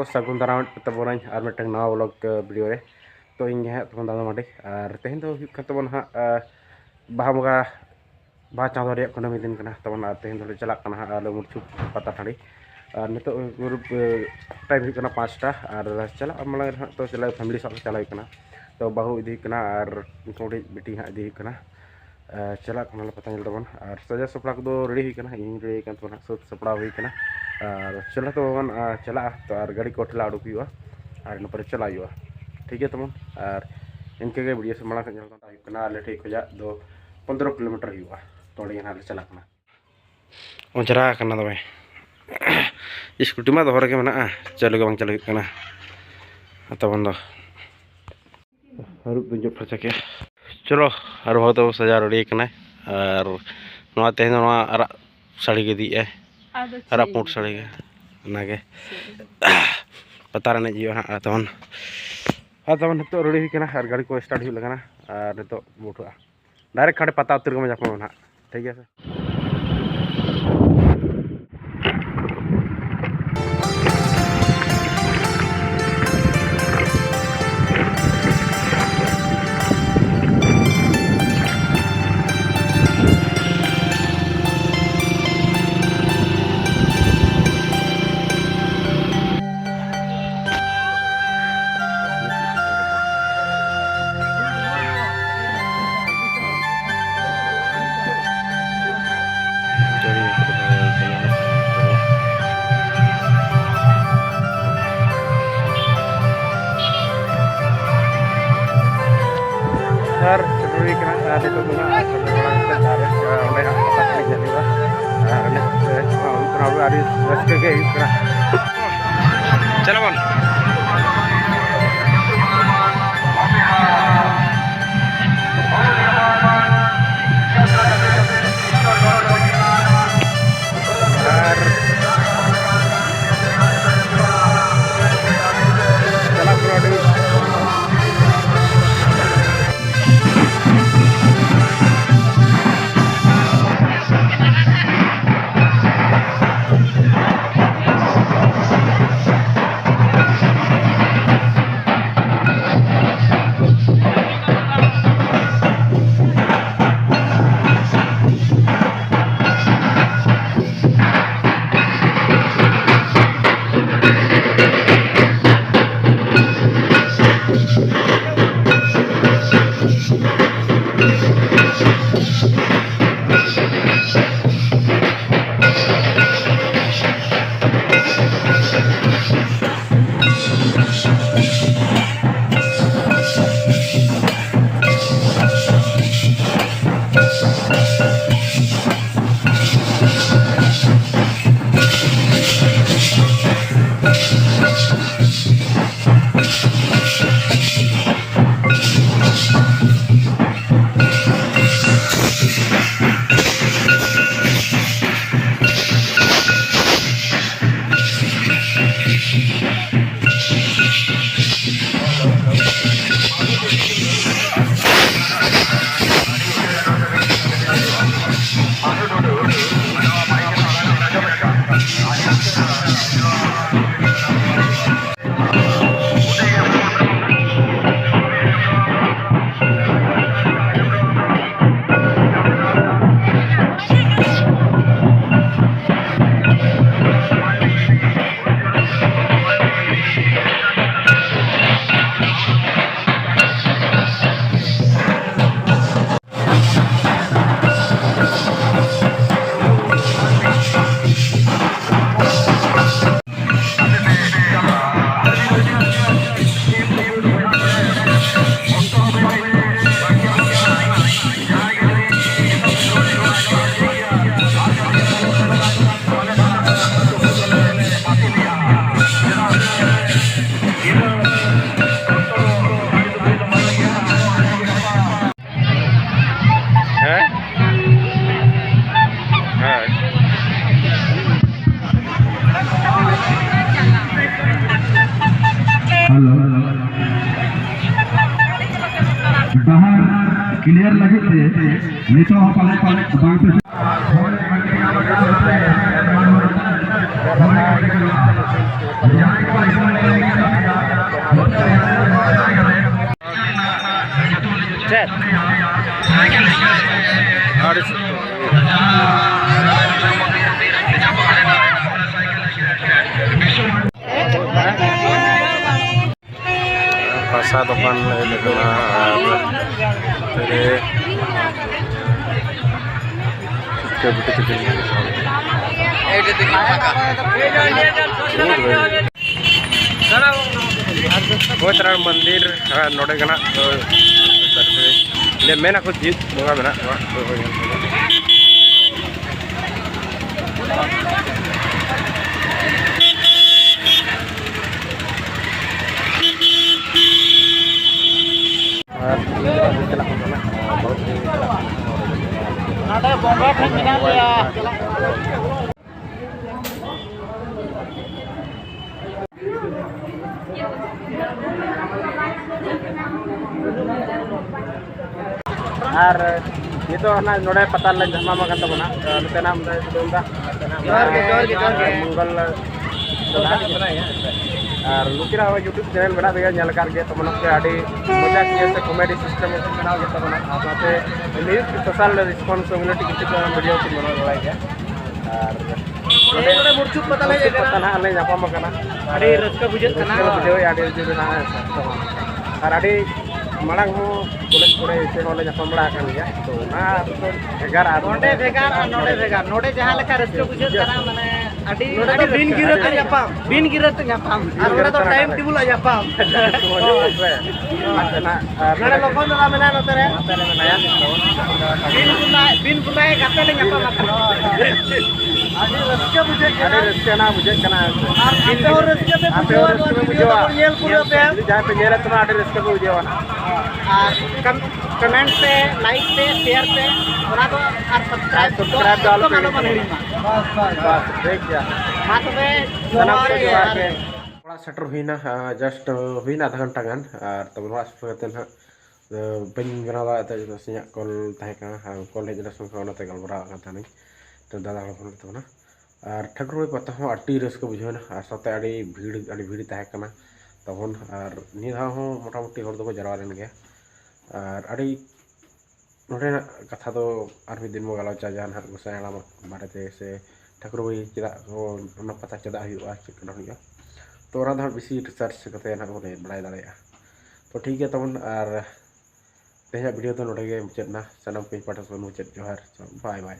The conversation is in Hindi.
सगुन दाराम तबन और मिट्टे नवा व्लॉग वीडियो रे तो इन तब दादा मांडे और तेहन तबन हाँ बाहा बंगा बाहा चाँदो रे कुनामी दिन तबन तेहन चला आलो मुरछू पता टाँडी और नित टाइम होना 5टा और चला मांग तो चला फैमिली सब चला तो बाहू इदी और बेटी हाँ इदी चला पता तबन और सजा सपड़ा को रेडी इन रेडी तब सब सपड़ा होना और चला तबन चला तो और गाड़ी को ठेला उडुक और इन चला ठीक है तबन और इनके वीडियो से मांग आले ठे खोजा दो 15 किलोमीटर तो हाँ चला चरा तब स्कूटी मा दहर में चालू के चालू तबन हरूब जो फर्चा के चलो और बहुत तो सजा रेडी और तेहन आरा साड़ी के दी आरा पुट साड़ी के पता जी हाँ तबन तबन नित रेडी और गाड़ी को स्टार्ट हो लगना और नित बुठा डायरेक्ट खाड़े पता उतर को जापा ना ठीक है। सर जरूरी चलो बन क्लियर लगे थे नहीं तो पाले पाले बांग पे Chat. Pasar depan ini kena वो तरह मंदिर नोड़े कना ले मेना कुछ जीत बोगा मेना ada bomba terminal ya. Ar itu na node patan la jama makan tabona nute nam da dunda मंगल और लुकिरा हुआ यूट्यूब चैनल बना देगा जल करके तो मन के आड़ी मजा किए से कॉमेडी सिस्टम बना के तब आपते न्यूज सोशल रिस्पांसिबिलिटी किसी का वीडियो की बना रहा है और नोडे मुरचुक पता ले पता ना ले जापा मकना आड़ी रस्का बुझे कना बुझे आड़ी जुदे ना और आड़ी मांग हो कॉलेज पड़े से होले जापा बड़ा कर लिया तो ना तो भेगार नोडे नोडे जहां लेका रस्का बुझे कना माने आड़ी नोडे बिन गिरत ᱧᱟᱯᱟᱢ और नोडे तो टाइम टेबल ᱧᱟᱯᱟम नोडे लोकन ना मेना नोते रे मेनाया बिन बुलाए गाते ले ᱧᱟᱯᱟम आड़ी रस्का ना बुझे कना और रस्का पे बुझेवा नेल पुरो पे जहां पे नेल तो आड़ी रस्का पे बुझेवा ना और कमेंट पे लाइक पे शेयर पे ओना तो और सब्सक्राइब डाल पे बस देख जा हां तो थोड़ा सेटर हुईना जस्ट हुईना आधा घंटा गान और तब वास फते ना बन बनावा त सिया कॉल ताहे का कॉल हेजना संग ओनाते गलबरा का नहीं तो दादा फोन तो ना और ठगरुई पता हो अटी रस्क बुझेना और साथे अड़ी भीड़ ताहे कना तबन और निधा हो मोटामुटी हर दो जरवा लेन गया और अड़ी नोडे कथा तो आर भी दिन मो गलौचा जान हर गोसायला बारेते से ठगरुई चदा को पता चदा हुआ चिकन हुआ तो ओरा बेसी रिसर्च करते ना बोले बड़ाई दाड़ेया तो ठीक है तबन और तेजा वीडियो तो नोडे मुचाद ना सनम पे पाटा मुचाद जोहार बाय बाय।